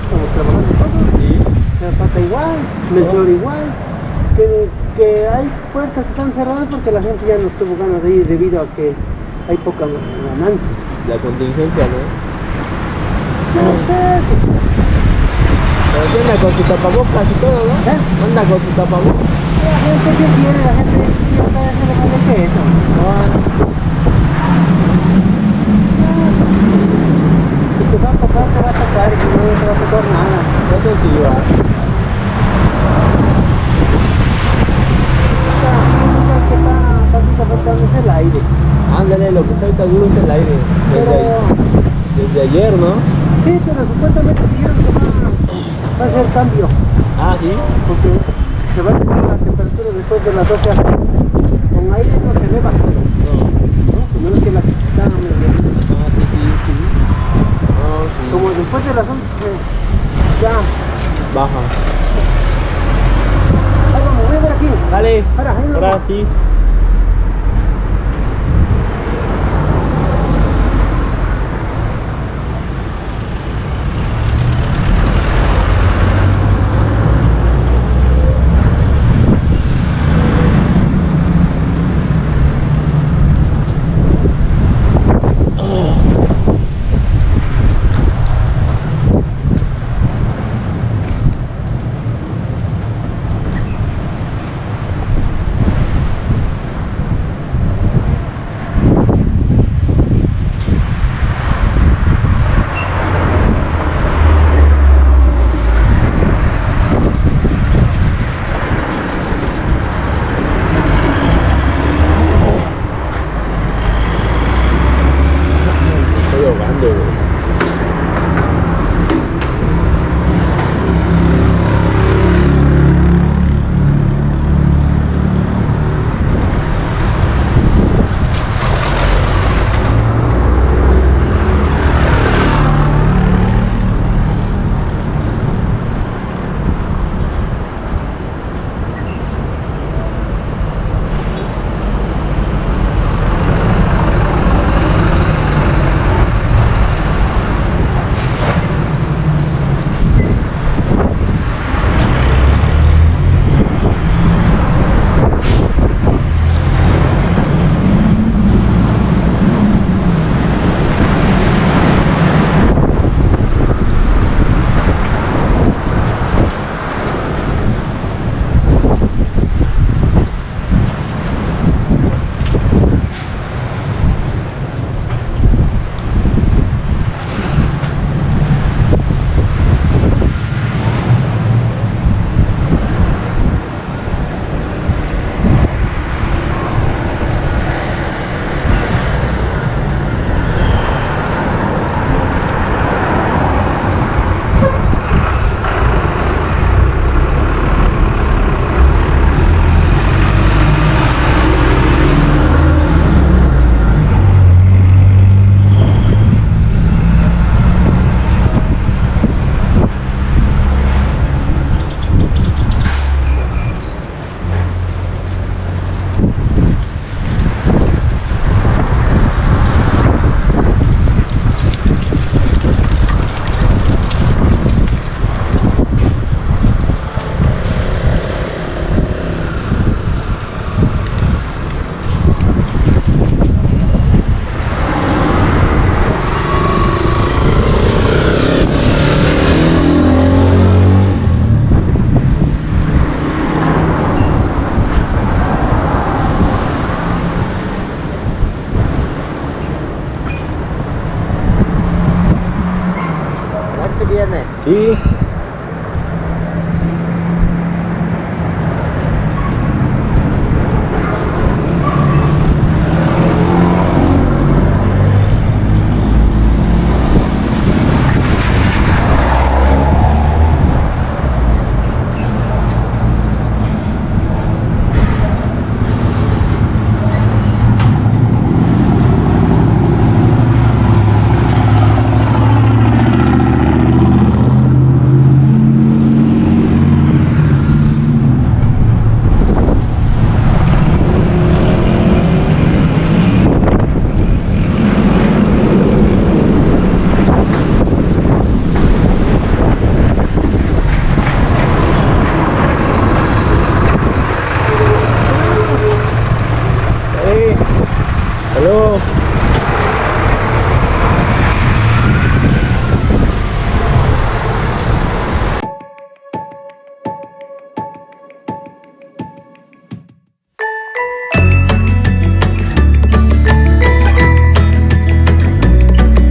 estamos trabajando todos. Sí. Zapata igual, Melchor igual. Que hay puertas que están cerradas porque la gente ya no tuvo ganas de ir debido a que hay poca ganancia. La contingencia, ¿no? No sé. Pero sí anda con su tapabocas y todo, ¿no? ¿Eh? Anda con su tapabocas. La gente que quiere, la gente que está haciendo más que eso. Si te va a tocar, te va a tocar, y si no, no te va a tocar nada. Eso sí va. Que está afectando es el aire. Ándale, lo que está ahorita duro es el aire. Desde ayer, ¿no? Sí, pero supuestamente dijeron que va a hacer cambio. Ah, sí. Porque se va a elevar la temperatura después de las 12 horas. Con aire no se eleva. No. ¿No? Pues no es que la quitaron. Ah, sí, sí. No, sí. Como después de las 11 ya. Baja. Ahí vamos, voy a ver aquí. Dale. Para, ahí Ahora vamos. sí.